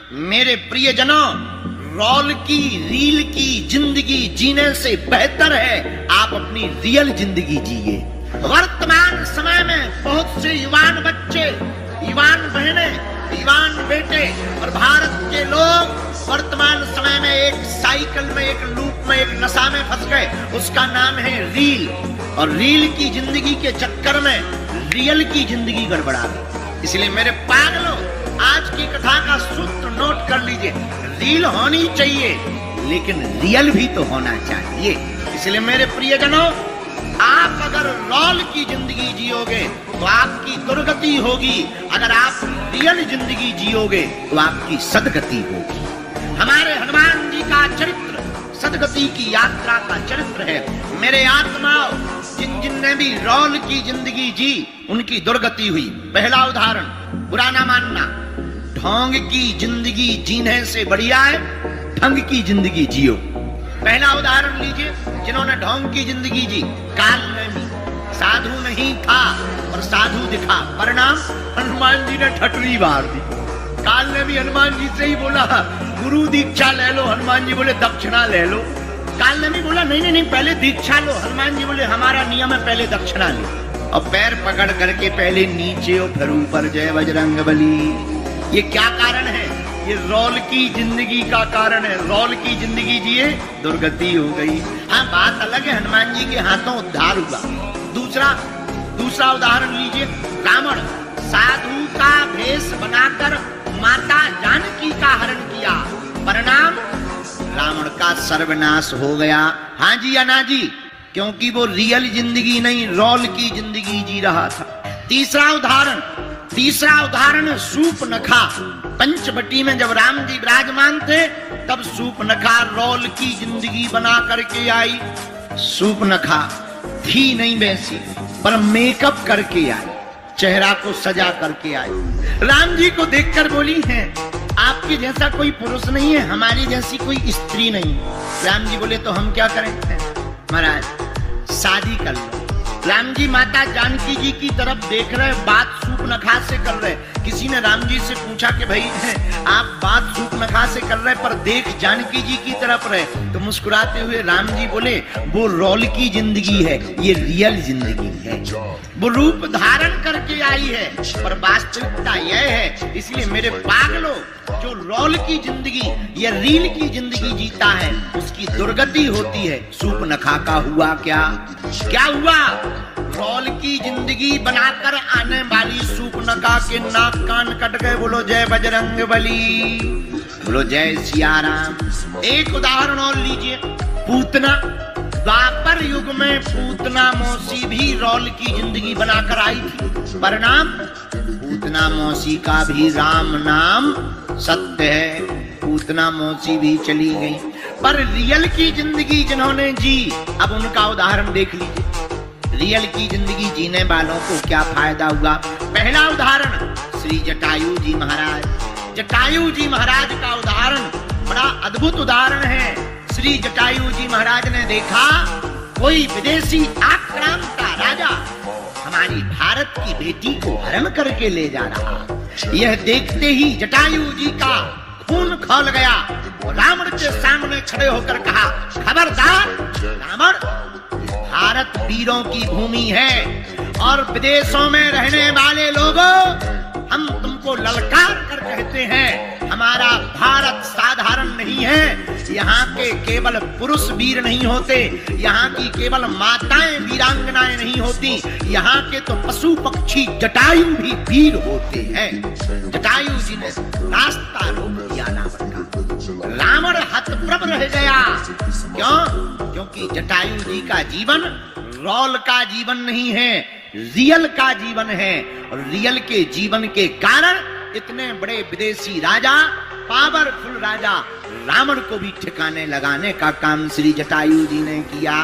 मेरे प्रियजनों, रोल की रील की जिंदगी जीने से बेहतर है आप अपनी रियल जिंदगी जिए। वर्तमान समय में बहुत से युवान बच्चे, युवान बहनें, युवान बेटे और भारत के लोग वर्तमान समय में एक साइकिल में, एक लूप में, एक नशा में फंस गए। उसका नाम है रील। और रील की जिंदगी के चक्कर में रियल की जिंदगी गड़बड़ा गई। इसलिए मेरे पागलों, आज की कथा का सूत्र नोट कर लीजिए। रील होनी चाहिए लेकिन रियल भी तो होना चाहिए। इसलिए मेरे प्रियजनों, आप अगर रोल की जिंदगी जियोगे तो आपकी दुर्गति होगी, अगर आप रियल जिंदगी जियोगे तो आपकी सदगति होगी। हमारे हनुमान जी का चरित्र सदगति की यात्रा का चरित्र है। मेरे आत्माओं, जिन जिन ने भी रोल की जिंदगी जी उनकी दुर्गति हुई। पहला उदाहरण, बुरा ना मानना, ढोंग की जिंदगी जीने से बढ़िया है ढंग की जिंदगी जियो। पहला उदाहरण लीजिए, जिन्होंने ढोंग की जिंदगी जी। काल नेमी साधु नहीं था और साधु दिखा, परिणाम हनुमान जी ने ठटरी मार दी। काल ने भी हनुमान जी से ही बोला गुरु दीक्षा ले लो, हनुमान जी बोले दक्षिणा ले लो। काल ने भी बोला नहीं नहीं पहले दीक्षा लो, हनुमान जी बोले हमारा नियम है पहले दक्षिणा लो। और पैर पकड़ करके पहले नीचे और फिर ऊपर, जय बजरंगबली। ये क्या कारण है? ये रोल की जिंदगी का कारण है। रोल की जिंदगी जिए, दुर्गति हो गई। हाँ, बात अलग है, हनुमान जी के हाथों उद्धार हुआ। दूसरा उदाहरण लीजिए, रावण साधु का भेष बनाकर माता जानकी का हरण किया, परिणाम रावण का सर्वनाश हो गया। हाँ जी या ना जी? क्योंकि वो रियल जिंदगी नहीं, रोल की जिंदगी जी रहा था। तीसरा उदाहरण सूर्पनखा। पंचवटी में जब राम जी विराजमान थे तब सूर्पनखा रोल की जिंदगी बना करके आई। सूर्पनखा थी नहीं वैसी, पर मेकअप करके आई, चेहरा को सजा करके आई। राम जी को देखकर बोली है आपके जैसा कोई पुरुष नहीं है, हमारी जैसी कोई स्त्री नहीं। राम जी बोले तो हम क्या करें? महाराज शादी कर लो। राम जी माता जानकी जी की तरफ देख रहे, बात सूर्पनखा से कर रहे। किसी ने राम जी से पूछा कि भाई आप बात सूर्पनखा से कर रहे पर देख जानकी जी की तरफ रहे, तो मुस्कुराते हुए राम जी बोले वो रोल की जिंदगी है, ये रियल जिंदगी है। वो रूप धारण करके आई है पर वास्तविकता यह है। इसलिए मेरे पागलों, जो रोल की जिंदगी या रील की जिंदगी जीता है उसकी दुर्गति होती है। सूर्पनखा का हुआ क्या हुआ? रोल की जिंदगी बनाकर आने वाली सूर्पनखा के नाक कान कट गए। बोलो जय बजरंगबली, बोलो जय सिया राम। एक उदाहरण और लीजिए, पूतना। द्वापर युग में पूतना मौसी भी रोल की जिंदगी बनाकर आई थी, परिणाम पूतना मौसी का भी राम नाम सत्य है। पूतना मौसी भी चली गई, पर रियल की जिंदगी जिन्होंने जी, अब उनका उदाहरण देख लीजिए। रियल की जिंदगी जीने वालों को क्या फायदा हुआ? पहला उदाहरण श्री जटायु जी महाराज। जटायु जी महाराज का उदाहरण बड़ा अद्भुत उदाहरण है। श्री जटायु जी महाराज ने देखा कोई विदेशी आक्रांता राजा हमारी भारत की बेटी को हरण करके ले जा रहा। यह देखते ही जटायु जी का खून खौल गया। रावण के सामने खड़े होकर कहा, खबरदार रावण, भारत वीरों की भूमि है और विदेशों में रहने वाले लोगों, हम तुमको ललकार कर कहते हैं, हमारा भारत साधारण नहीं है। यहाँ के केवल पुरुष वीर नहीं होते, यहाँ की केवल माताएं वीरांगनाएं नहीं होती, यहाँ के तो पशु पक्षी जटायु भी वीर होते हैं। जटायु जी ने रास्ता रोक दिया रावण का। रावण हतप्रभ रह गया। क्यों? क्योंकि जटायु जी का जीवन रोल का जीवन नहीं है, रियल का जीवन है। और रियल के जीवन के कारण इतने बड़े विदेशी राजा, पावरफुल राजा रावण को भी ठिकाने लगाने का काम श्री जटायु जी ने किया।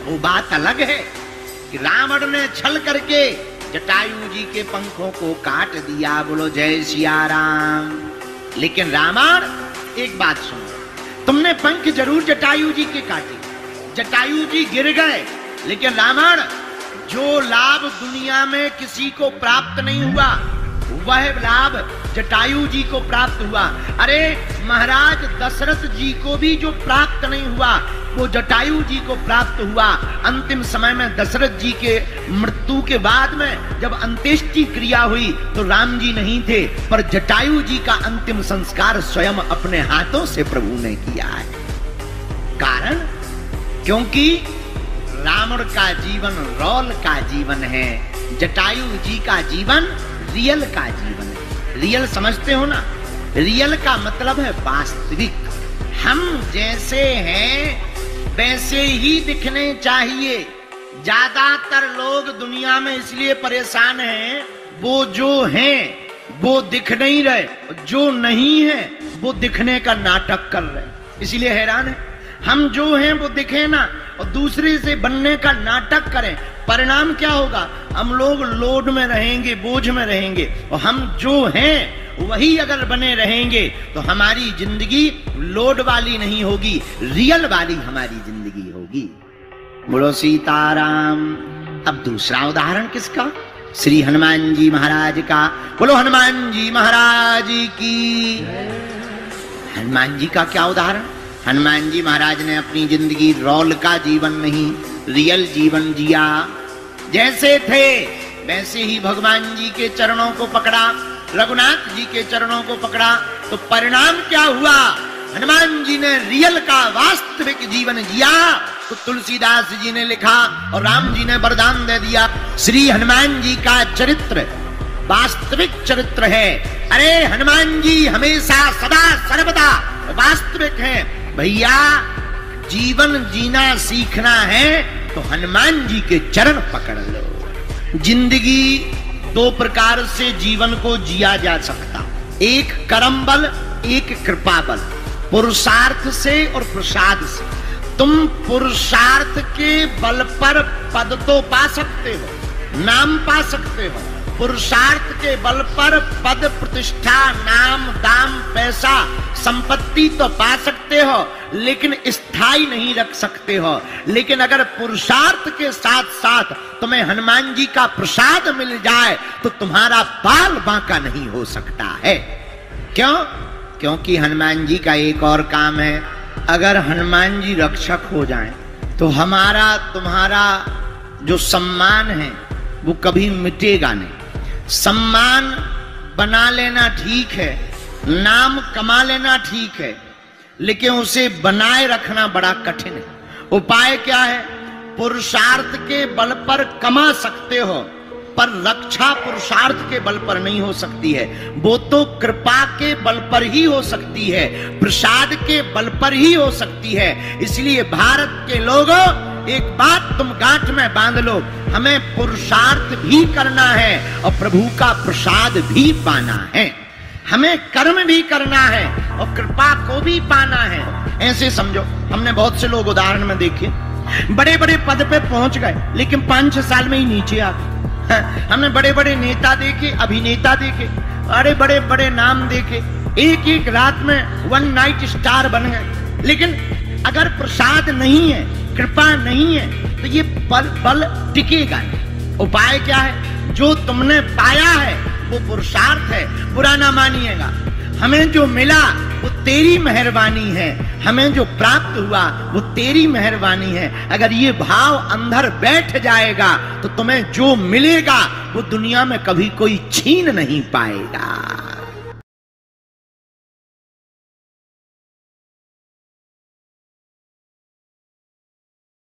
वो बात अलग है कि रावण ने छल करके जटायु जी के पंखों को काट दिया। बोलो जय सिया राम। लेकिन रावण, एक बात सुनो, तुमने पंख जरूर जटायु जी के काटे, जटायु जी गिर गए, लेकिन रावण, जो लाभ दुनिया में किसी को प्राप्त नहीं हुआ वह लाभ जटायु जी को प्राप्त हुआ। अरे महाराज दशरथ जी को भी जो प्राप्त नहीं हुआ वो जटायु जी को प्राप्त हुआ। अंतिम समय में दशरथ जी के मृत्यु के बाद में जब अंत्येष्टि क्रिया हुई तो राम जी नहीं थे, पर जटायु जी का अंतिम संस्कार स्वयं अपने हाथों से प्रभु ने किया है। कारण क्योंकि रावण का जीवन रोल का जीवन है, जटायु जी का जीवन रियल का जीवन है। रियल समझते हो ना? रियल का मतलब है वास्तविक। हम जैसे हैं वैसे ही दिखने चाहिए। ज्यादातर लोग दुनिया में इसलिए परेशान हैं, वो जो हैं वो दिख नहीं रहे, जो नहीं है वो दिखने का नाटक कर रहे, इसलिए हैरान है। हम जो हैं वो दिखे ना और दूसरे से बनने का नाटक करें, परिणाम क्या होगा? हम लोग लोड में रहेंगे, बोझ में रहेंगे। और हम जो हैं वही अगर बने रहेंगे तो हमारी जिंदगी लोड वाली नहीं होगी, रियल वाली हमारी जिंदगी होगी। बोलो सीताराम। अब दूसरा उदाहरण किसका? श्री हनुमान जी महाराज का। बोलो हनुमान जी महाराज की। हनुमान जी का क्या उदाहरण? हनुमान जी महाराज ने अपनी जिंदगी रोल का जीवन नहीं, रियल जीवन जिया। जैसे थे वैसे ही भगवान जी के चरणों को पकड़ा, रघुनाथ जी के चरणों को पकड़ा, तो परिणाम क्या हुआ? हनुमान जी ने रियल का वास्तविक जीवन जिया। तो तुलसीदास जी ने लिखा और राम जी ने वरदान दे दिया, श्री हनुमान जी का चरित्र वास्तविक चरित्र है। अरे हनुमान जी हमेशा सदा सर्वदा वास्तविक है। भैया जीवन जीना सीखना है तो हनुमान जी के चरण पकड़ लो। जिंदगी दो प्रकार से जीवन को जिया जा सकता, एक कर्म बल, एक कृपा बल, पुरुषार्थ से और प्रसाद से। तुम पुरुषार्थ के बल पर पद तो पा सकते हो, नाम पा सकते हो, पुरुषार्थ के बल पर पद प्रतिष्ठा नाम दाम पैसा संपत्ति तो पा सकते हो, लेकिन स्थायी नहीं रख सकते हो। लेकिन अगर पुरुषार्थ के साथ साथ तुम्हें हनुमान जी का प्रसाद मिल जाए तो तुम्हारा बाल बांका नहीं हो सकता है। क्यों? क्योंकि हनुमान जी का एक और काम है, अगर हनुमान जी रक्षक हो जाएं तो हमारा तुम्हारा जो सम्मान है वो कभी मिटेगा नहीं। सम्मान बना लेना ठीक है, नाम कमा लेना ठीक है, लेकिन उसे बनाए रखना बड़ा कठिन है। उपाय क्या है? पुरुषार्थ के बल पर कमा सकते हो, पर रक्षा पुरुषार्थ के बल पर नहीं हो सकती है। वो तो कृपा के बल पर ही हो सकती है, प्रसाद के बल पर ही हो सकती है। इसलिए भारत के लोगों, एक बात तुम गांठ में बांध लो, हमें पुरुषार्थ भी करना है और प्रभु का प्रसाद भी पाना है। हमें कर्म भी करना है और कृपा को भी पाना है। ऐसे समझो, हमने बहुत से लोग उदाहरण में देखे, बड़े बड़े पद पे पहुंच गए लेकिन 5-6 साल में ही नीचे आ गए। हमने बड़े बड़े नेता देखे, अभिनेता देखे, अरे बड़े बड़े नाम देखे, एक एक रात में 1 नाइट स्टार बन गए। लेकिन अगर प्रसाद नहीं है, कृपा नहीं है, तो ये बल टिकेगा नहीं। उपाय क्या है? जो तुमने पाया है वो पुरुषार्थ है, बुरा ना मानिएगा। हमें जो मिला वो तेरी मेहरबानी है, हमें जो प्राप्त हुआ वो तेरी मेहरबानी है। अगर ये भाव अंदर बैठ जाएगा तो तुम्हें जो मिलेगा वो दुनिया में कभी कोई छीन नहीं पाएगा।